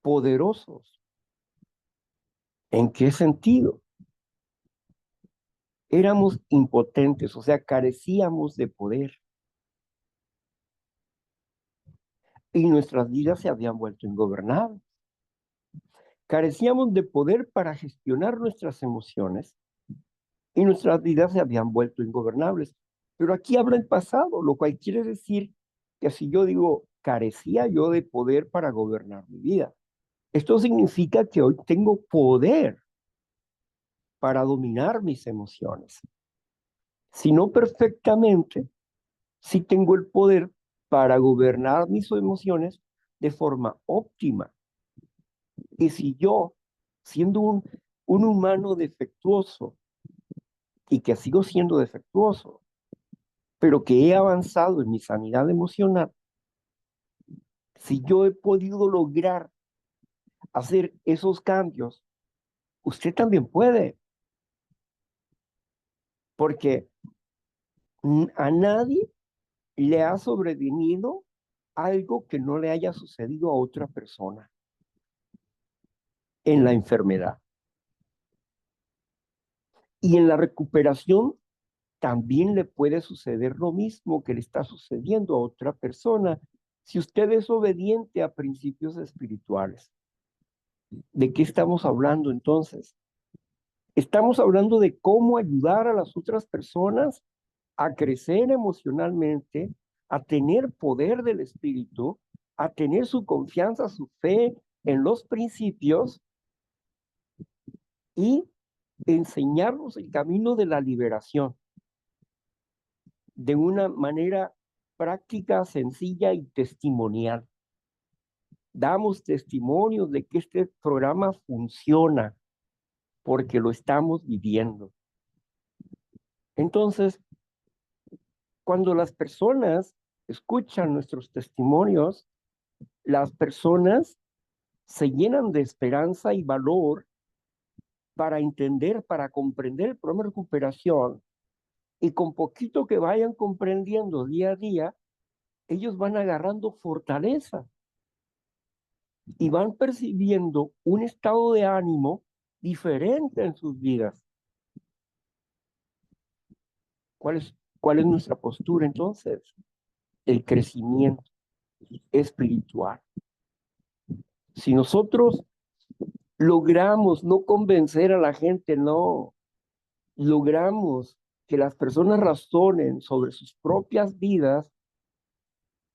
Poderosos. ¿En qué sentido? Éramos impotentes, o sea, carecíamos de poder. Y nuestras vidas se habían vuelto ingobernables. Carecíamos de poder para gestionar nuestras emociones y nuestras vidas se habían vuelto ingobernables. Pero aquí habla el pasado, lo cual quiere decir que si yo digo, carecía yo de poder para gobernar mi vida, esto significa que hoy tengo poder para dominar mis emociones. Si no perfectamente, sí tengo el poder para gobernar mis emociones de forma óptima. Y si yo, siendo un humano defectuoso, y que sigo siendo defectuoso, pero que he avanzado en mi sanidad emocional, si yo he podido lograr hacer esos cambios, usted también puede, porque a nadie le ha sobrevenido algo que no le haya sucedido a otra persona en la enfermedad. Y en la recuperación también le puede suceder lo mismo que le está sucediendo a otra persona si usted es obediente a principios espirituales. ¿De qué estamos hablando entonces? Estamos hablando de cómo ayudar a las otras personas a crecer emocionalmente, a tener poder del espíritu, a tener su confianza, su fe en los principios y enseñarnos el camino de la liberación de una manera práctica, sencilla y testimonial. Damos testimonios de que este programa funciona porque lo estamos viviendo. Entonces, cuando las personas escuchan nuestros testimonios, las personas se llenan de esperanza y valor para entender, para comprender el programa de recuperación, y con poquito que vayan comprendiendo día a día, ellos van agarrando fortaleza y van percibiendo un estado de ánimo diferente en sus vidas. ¿Cuál es nuestra postura entonces? El crecimiento espiritual. Si nosotros logramos no convencer a la gente, no, logramos que las personas razonen sobre sus propias vidas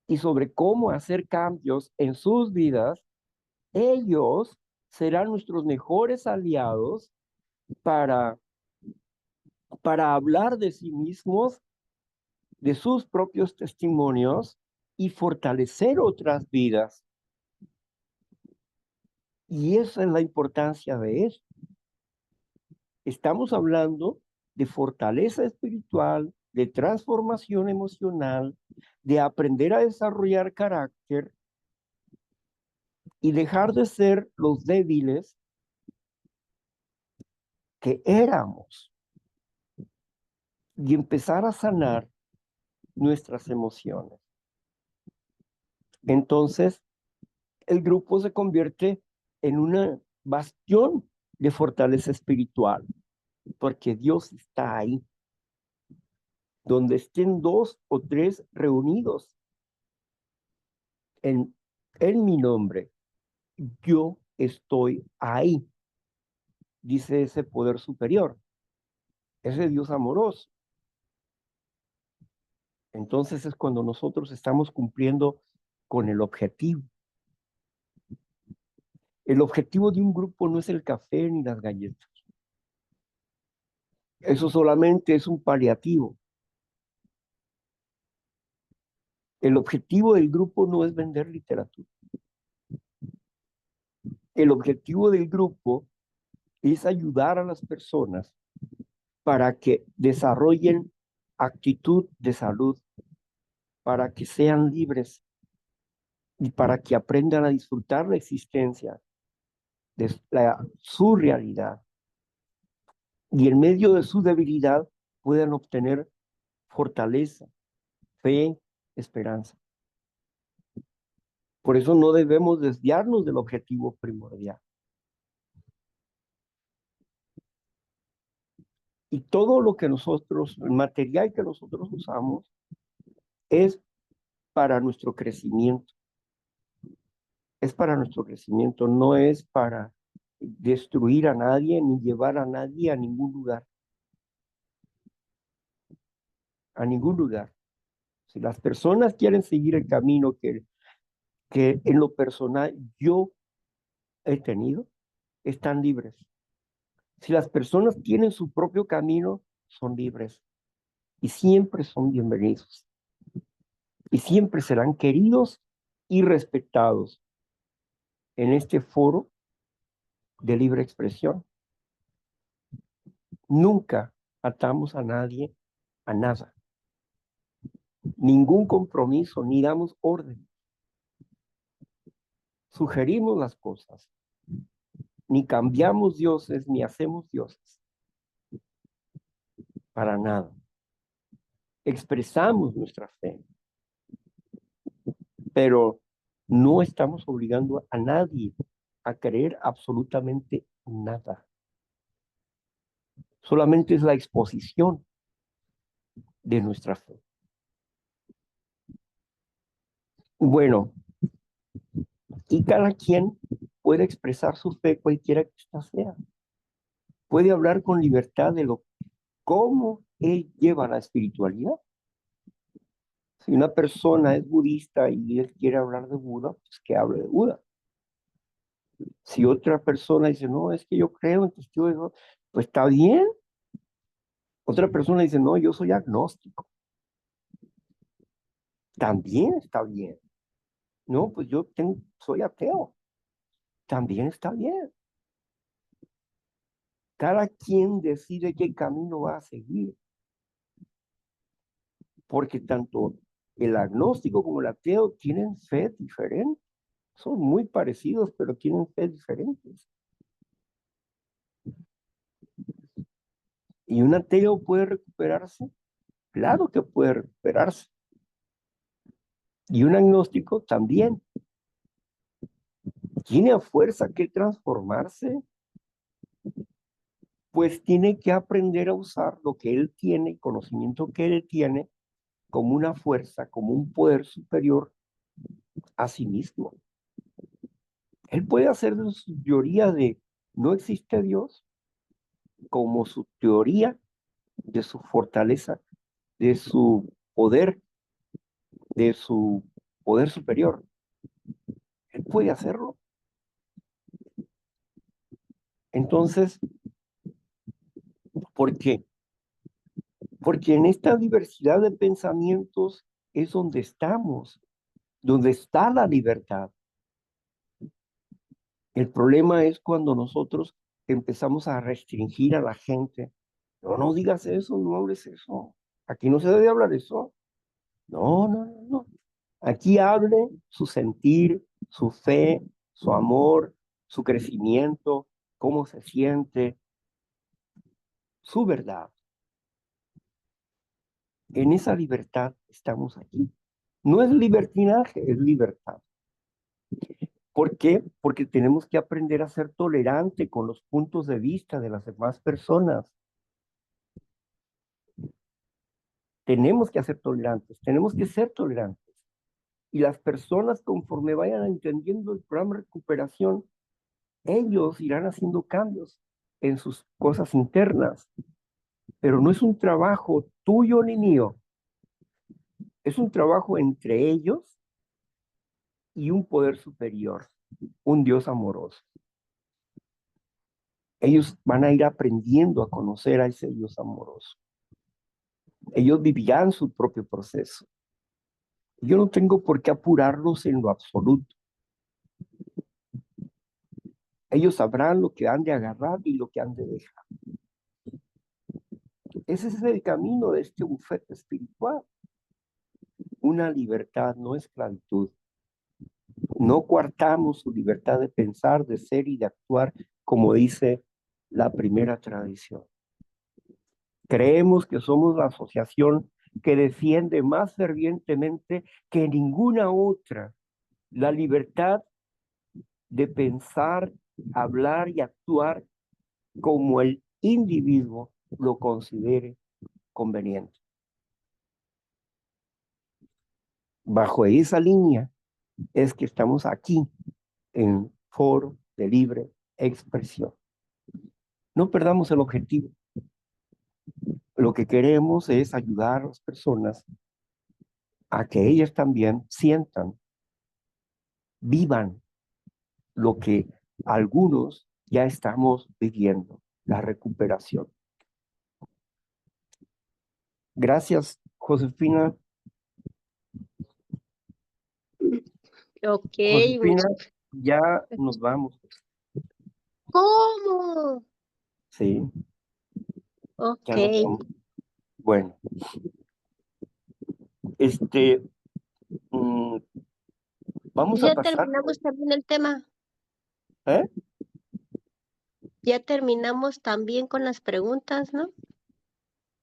y sobre cómo hacer cambios en sus vidas, ellos serán nuestros mejores aliados para hablar de sí mismos, de sus propios testimonios y fortalecer otras vidas. Y esa es la importancia de esto. Estamos hablando de fortaleza espiritual, de transformación emocional, de aprender a desarrollar carácter y dejar de ser los débiles que éramos y empezar a sanar nuestras emociones. Entonces, el grupo se convierte en una bastión de fortaleza espiritual, porque Dios está ahí. Donde estén 2 o 3 reunidos en mi nombre, yo estoy ahí, dice ese poder superior, ese Dios amoroso. Entonces es cuando nosotros estamos cumpliendo con el objetivo. El objetivo de un grupo no es el café ni las galletas. Eso solamente es un paliativo. El objetivo del grupo no es vender literatura. El objetivo del grupo es ayudar a las personas para que desarrollen actitud de salud, para que sean libres y para que aprendan a disfrutar la existencia de su realidad y en medio de su debilidad puedan obtener fortaleza, fe, esperanza. Por eso no debemos desviarnos del objetivo primordial. Y todo lo que nosotros, el material que nosotros usamos, es para nuestro crecimiento. Es para nuestro crecimiento, no es para destruir a nadie ni llevar a nadie a ningún lugar. A ningún lugar. Si las personas quieren seguir el camino que en lo personal yo he tenido, están libres. Si las personas tienen su propio camino, son libres y siempre son bienvenidos y siempre serán queridos y respetados en este foro de libre expresión. Nunca atamos a nadie a nada, ningún compromiso, ni damos orden. Sugerimos las cosas, ni cambiamos dioses, ni hacemos dioses. Para nada. Expresamos nuestra fe, pero no estamos obligando a nadie a creer absolutamente nada. Solamente es la exposición de nuestra fe. Bueno, y cada quien puede expresar su fe cualquiera que ésta sea. Puede hablar con libertad de cómo él lleva la espiritualidad. Si una persona es budista y él quiere hablar de Buda, pues que hable de Buda. Si otra persona dice, no, es que yo creo en testigo de Jehová, pues está bien. Otra persona dice, no, yo soy agnóstico. También está bien. No, pues soy ateo. También está bien. Cada quien decide qué camino va a seguir. Porque tanto el agnóstico como el ateo tienen fe diferente. Son muy parecidos, pero tienen fe diferentes. ¿Y un ateo puede recuperarse? Claro que puede recuperarse. Y un agnóstico también. ¿Tiene a fuerza que transformarse? Pues tiene que aprender a usar lo que él tiene, el conocimiento que él tiene, como una fuerza, como un poder superior a sí mismo. Él puede hacer de su teoría de no existe Dios como su teoría de su fortaleza, de su poder superior. Él puede hacerlo. Entonces, ¿por qué? Porque en esta diversidad de pensamientos es donde estamos, donde está la libertad. El problema es cuando nosotros empezamos a restringir a la gente. No, no digas eso, no hables eso. Aquí no se debe hablar eso. No, no, no, no. Aquí hable su sentir, su fe, su amor, su crecimiento, cómo se siente, su verdad. En esa libertad estamos aquí. No es libertinaje, es libertad. ¿Por qué? Porque tenemos que aprender a ser tolerante con los puntos de vista de las demás personas. Tenemos que ser tolerantes, tenemos que ser tolerantes. Y las personas, conforme vayan entendiendo el programa de recuperación, ellos irán haciendo cambios en sus cosas internas. Pero no es un trabajo tuyo ni mío. Es un trabajo entre ellos y un poder superior, un Dios amoroso. Ellos van a ir aprendiendo a conocer a ese Dios amoroso. Ellos vivirán su propio proceso. Yo no tengo por qué apurarlos en lo absoluto. Ellos sabrán lo que han de agarrar y lo que han de dejar. Ese es el camino de este bufete espiritual. Una libertad, no esclavitud. No coartamos su libertad de pensar, de ser y de actuar, como dice la primera tradición. Creemos que somos la asociación que defiende más fervientemente que ninguna otra la libertad de pensar, hablar y actuar como el individuo lo considere conveniente. Bajo esa línea es que estamos aquí en Foro de Libre Expresión. No perdamos el objetivo. Lo que queremos es ayudar a las personas a que ellas también sientan, vivan lo que algunos ya estamos viviendo, la recuperación. Gracias, Josefina. Ok, Josefina, ya nos vamos. ¿cómo? Sí, Ok, ya nos vamos. Bueno, vamos a ya pasar. terminamos también el tema. ¿Eh? Ya terminamos también con las preguntas, ¿no? Yo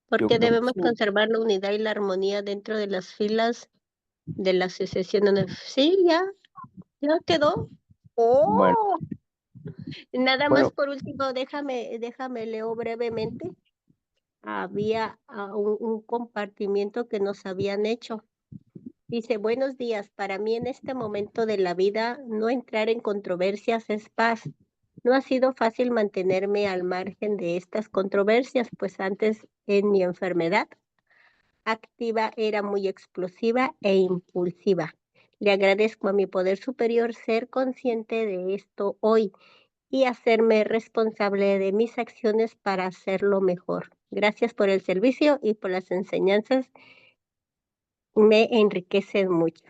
Porque creo que debemos sí. conservar la unidad y la armonía dentro de las filas de la asociación. Sí, ya quedó. Bueno, Oh, nada más bueno, por último, déjame leo brevemente. Había un compartimiento que nos habían hecho. Dice, buenos días, para mí en este momento de la vida no entrar en controversias es paz. No ha sido fácil mantenerme al margen de estas controversias, pues antes en mi enfermedad activa era muy explosiva e impulsiva. Le agradezco a mi poder superior ser consciente de esto hoy y hacerme responsable de mis acciones para hacerlo mejor. Gracias por el servicio y por las enseñanzas. Me enriquecen mucho.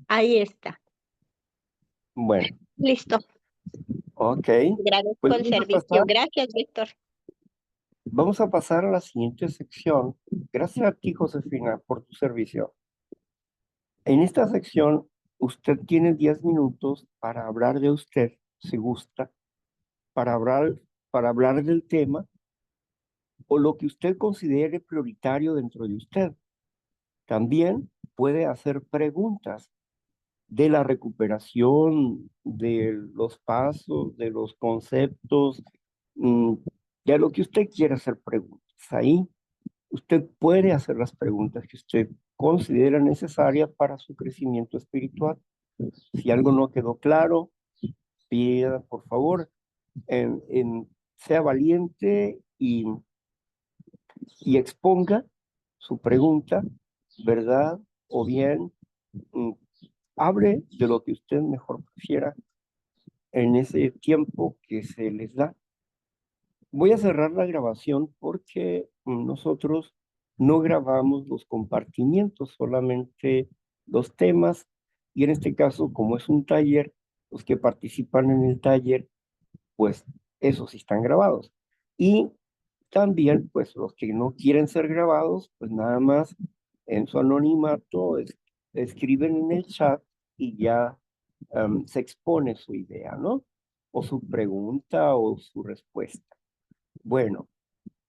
Ahí está. bueno, Listo. ok. Agradezco Pues el servicio. Gracias, Víctor. vamos a pasar a la siguiente sección. Gracias a ti, Josefina, por tu servicio. En esta sección, usted tiene 10 minutos para hablar de usted, si gusta, para hablar del tema o lo que usted considere prioritario dentro de usted. También puede hacer preguntas de la recuperación, de los pasos, de los conceptos, de lo que usted quiera hacer preguntas. Ahí usted puede hacer las preguntas que usted considera necesarias para su crecimiento espiritual. Si algo no quedó claro, pida, por favor, sea valiente y exponga su pregunta, ¿verdad? O bien, mm, hable de lo que usted mejor prefiera en ese tiempo que se les da. Voy a cerrar la grabación porque nosotros no grabamos los compartimientos, solamente los temas, y en este caso, como es un taller, los que participan en el taller, pues esos sí están grabados. Y también, pues los que no quieren ser grabados, pues nada más en su anonimato escriben en el chat y ya se expone su idea, ¿no? O su pregunta o su respuesta. Bueno,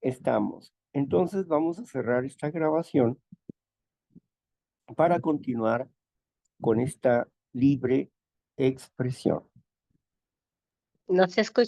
estamos. Entonces vamos a cerrar esta grabación para continuar con esta libre expresión. No se escucha.